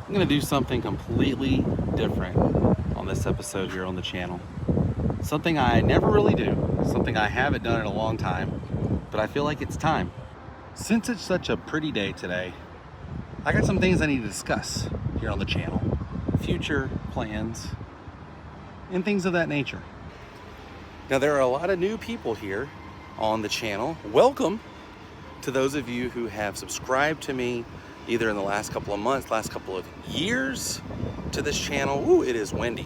I'm gonna do something completely different on this episode here on the channel. Something I never really do, something I haven't done in a long time, but I feel like it's time. Since it's such a pretty day today, I got some things I need to discuss here on the channel. Future plans and things of that nature. Now, there are a lot of new people here on the channel. Welcome to those of you who have subscribed to me either in the last couple of months, last couple of years to this channel. Ooh, it is windy.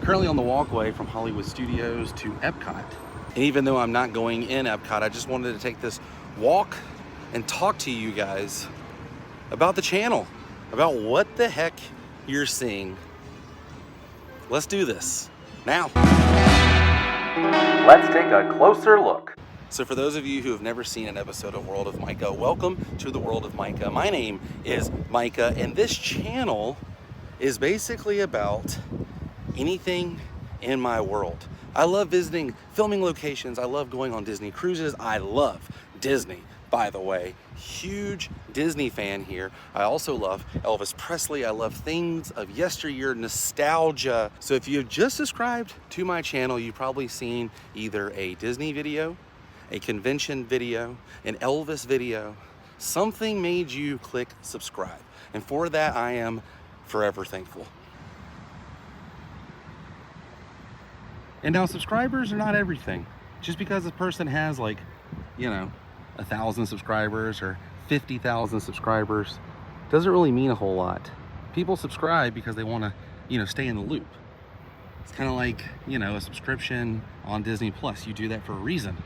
Currently on the walkway from Hollywood Studios to Epcot. And even though I'm not going in Epcot, I just wanted to take this walk and talk to you guys about the channel, about what the heck you're seeing. Let's do this now. Let's take a closer look. So for those of you who have never seen an episode of World of Micah, welcome to the World of Micah. My name is Micah, and this channel is basically about anything in my world. I love visiting filming locations. I love going on Disney cruises. I love Disney, by the way. Huge Disney fan here. I also love Elvis Presley. I love things of yesteryear, nostalgia. So if you've just subscribed to my channel, you've probably seen either a Disney video, a convention video, an Elvis video. Something made you click subscribe. And for that, I am forever thankful. And now, subscribers are not everything. Just because a person has 1,000 subscribers or 50,000 subscribers doesn't really mean a whole lot. People subscribe because they want to, stay in the loop. It's kind of like, a subscription on Disney Plus. You do that for a reason.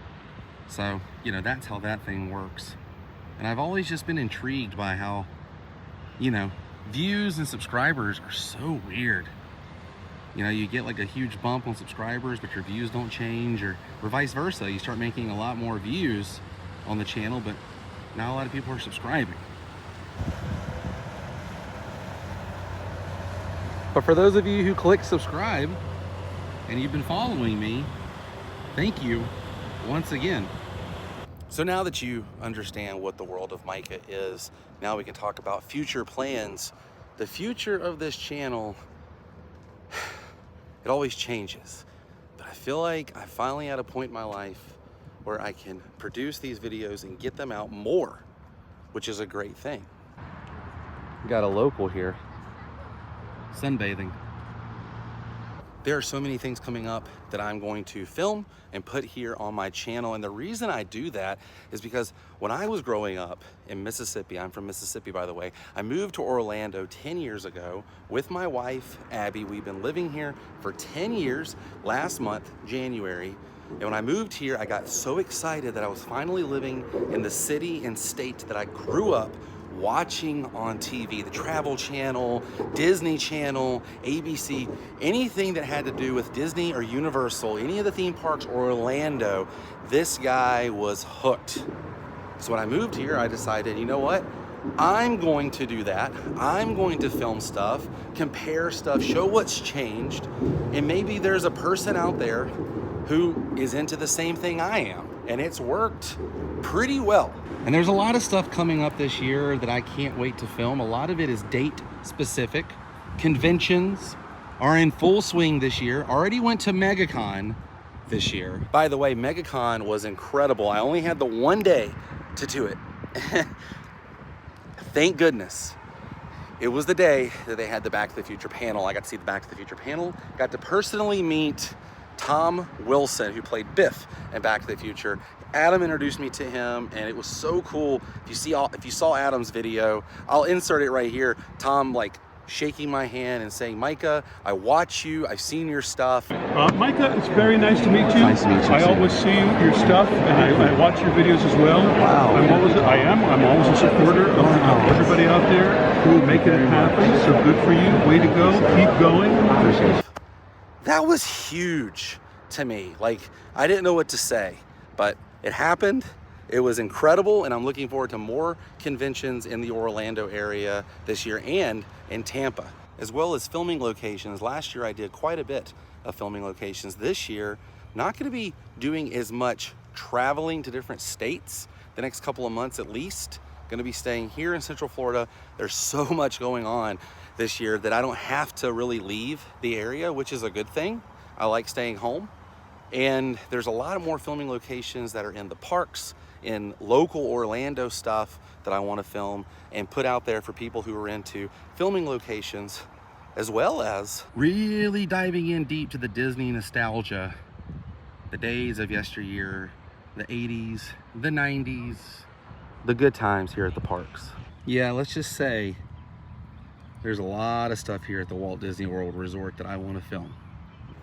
So, that's how that thing works. And I've always just been intrigued by how, views and subscribers are so weird. You get a huge bump on subscribers, but your views don't change, or vice versa. You start making a lot more views on the channel, but not a lot of people are subscribing. But for those of you who click subscribe and you've been following me, thank you once again. So now that you understand what the World of Micah is, now we can talk about future plans. The future of this channel, it always changes. But I feel like I'm finally at a point in my life where I can produce these videos and get them out more, which is a great thing. Got a local here, sunbathing. There are so many things coming up that I'm going to film and put here on my channel. And the reason I do that is because when I was growing up in Mississippi, I'm from Mississippi, by the way, I moved to Orlando 10 years ago with my wife, Abby. We've been living here for 10 years, last month, January. And when I moved here, I got so excited that I was finally living in the city and state that I grew up watching on TV, the Travel Channel, Disney Channel, ABC, anything that had to do with Disney or Universal, any of the theme parks or Orlando, this guy was hooked. So when I moved here, I decided, you know what? I'm going to do that. I'm going to film stuff, compare stuff, show what's changed, and maybe there's a person out there who is into the same thing I am, and it's worked pretty well. And there's a lot of stuff coming up this year that I can't wait to film. A lot of it is date specific. Conventions are in full swing this year. Already went to MegaCon this year. By the way, MegaCon was incredible. I only had the one day to do it. Thank goodness. It was the day that they had the Back to the Future panel. I got to see the Back to the Future panel. Got to personally meet Tom Wilson, who played Biff in Back to the Future. Adam introduced me to him, and it was so cool. If you saw Adam's video, I'll insert it right here. Tom shaking my hand and saying, "Micah, I watch you. I've seen your stuff." Micah, it's very nice to meet you. Nice to meet you. I always see your stuff, and I watch your videos as well. Wow. I'm always a supporter of everybody out there who making it happen. So good for you. Way to go. Keep going. That was huge to me. I didn't know what to say, but it happened. It was incredible, and I'm looking forward to more conventions in the Orlando area this year and in Tampa, as well as filming locations. Last year I did quite a bit of filming locations. This year, not going to be doing as much traveling to different states the next couple of months at least, Gonna be staying here in Central Florida. There's so much going on this year that I don't have to really leave the area, which is a good thing. I like staying home. And there's a lot of more filming locations that are in the parks, in local Orlando stuff that I want to film and put out there for people who are into filming locations, as well as really diving in deep to the Disney nostalgia, the days of yesteryear, the 80s, the 90s, the good times here at the parks. Yeah, let's just say there's a lot of stuff here at the Walt Disney World Resort that I want to film.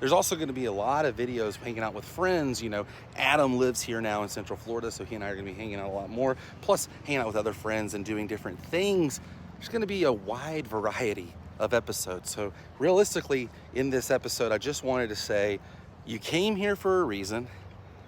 There's also going to be a lot of videos hanging out with friends. You know, Adam lives here now in Central Florida, so he and I are going to be hanging out a lot more, plus hanging out with other friends and doing different things. There's going to be a wide variety of episodes. So realistically, in this episode, I just wanted to say, you came here for a reason.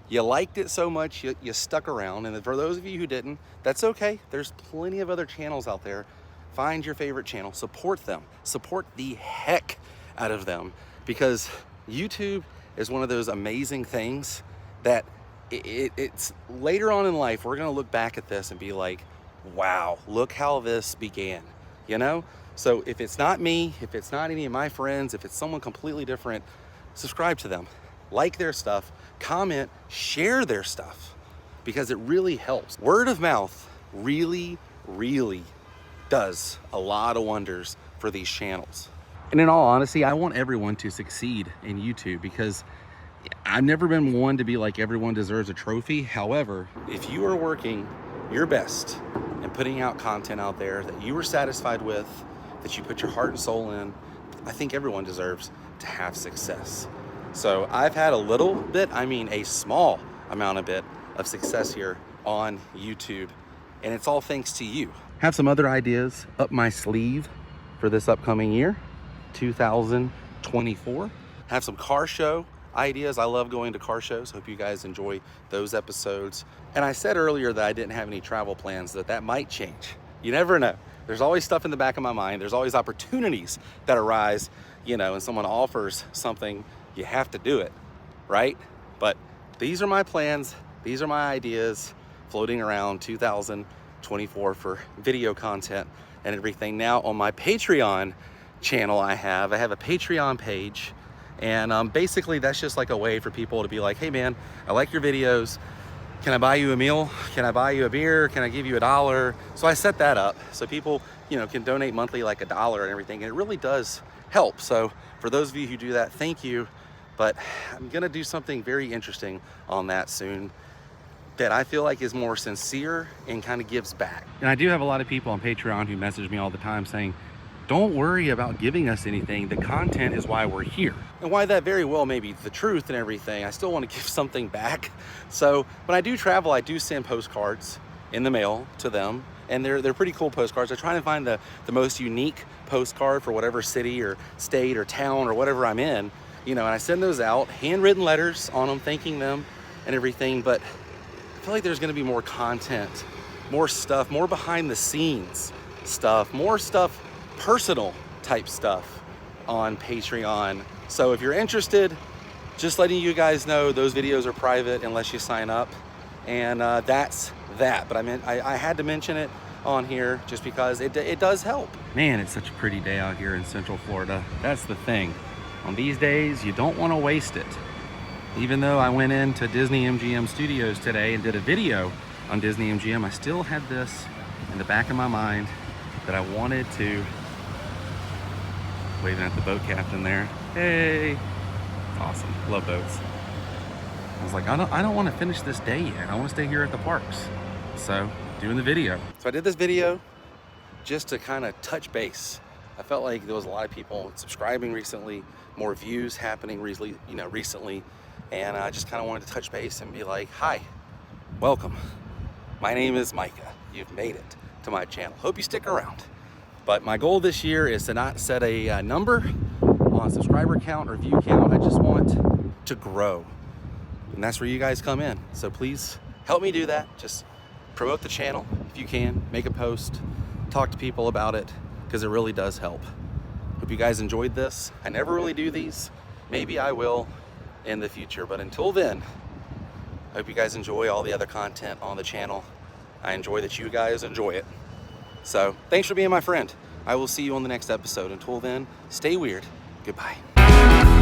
You liked it so much, you stuck around. And for those of you who didn't, that's okay. There's plenty of other channels out there. Find your favorite channel, support them, support the heck out of them, because YouTube is one of those amazing things that it's later on in life, we're gonna look back at this and be like, wow, look how this began, you know? So if it's not me, if it's not any of my friends, if it's someone completely different, subscribe to them, like their stuff, comment, share their stuff, because it really helps. Word of mouth really, really does a lot of wonders for these channels. And in all honesty, I want everyone to succeed in YouTube, because I've never been one to be like everyone deserves a trophy. However, if you are working your best and putting out content out there that you were satisfied with, that you put your heart and soul in, I think everyone deserves to have success. So I've had a little bit, I mean a small amount of success here on YouTube, and it's all thanks to you. Have some other ideas up my sleeve for this upcoming year, 2024. Have some car show ideas. I love going to car shows. Hope you guys enjoy those episodes. And I said earlier that I didn't have any travel plans, that might change. You never know. There's always stuff in the back of my mind. There's always opportunities that arise, you know, and someone offers something, you have to do it, right? But these are my plans. These are my ideas floating around 2024 for video content and everything. Now on my Patreon channel, I have a Patreon page, and basically that's just like a way for people to be like, hey man, I like your videos, can I buy you a meal, can I buy you a beer, can I give you $1? So I set that up so people, you know, can donate monthly like $1 and everything, and it really does help. So for those of you who do that, thank you. But I'm gonna do something very interesting on that soon that I feel like is more sincere and kind of gives back. And I do have a lot of people on Patreon who message me all the time saying, don't worry about giving us anything. The content is why we're here. And why that very well may be the truth and everything, I still want to give something back. So when I do travel, I do send postcards in the mail to them. And they're pretty cool postcards. I try to find the most unique postcard for whatever city or state or town or whatever I'm in, you know, and I send those out, handwritten letters on them, thanking them and everything. But I feel like there's gonna be more content, more stuff, more behind the scenes stuff, more stuff, personal type stuff on Patreon. So if you're interested, just letting you guys know, those videos are private unless you sign up. And that's that. But I had to mention it on here just because it does help. Man, it's such a pretty day out here in Central Florida. That's the thing. On these days, you don't want to waste it. Even though I went into Disney MGM Studios today and did a video on Disney MGM, I still had this in the back of my mind that I wanted to, waving at the boat captain there. Hey, awesome, love boats. I was like, I don't want to finish this day yet. I want to stay here at the parks. So, doing the video. So I did this video just to kind of touch base. I felt like there was a lot of people subscribing recently, more views happening recently, and I just kind of wanted to touch base and be like, hi, welcome. My name is Micah. You've made it to my channel. Hope you stick around. But my goal this year is to not set a number on subscriber count or view count. I just want to grow. And that's where you guys come in. So please help me do that. Just promote the channel if you can, make a post, talk to people about it, because it really does help. Hope you guys enjoyed this. I never really do these. Maybe I will in the future, but until then, I hope you guys enjoy all the other content on the channel. I enjoy that you guys enjoy it. So thanks for being my friend. I will see you on the next episode. Until then, stay weird. Goodbye.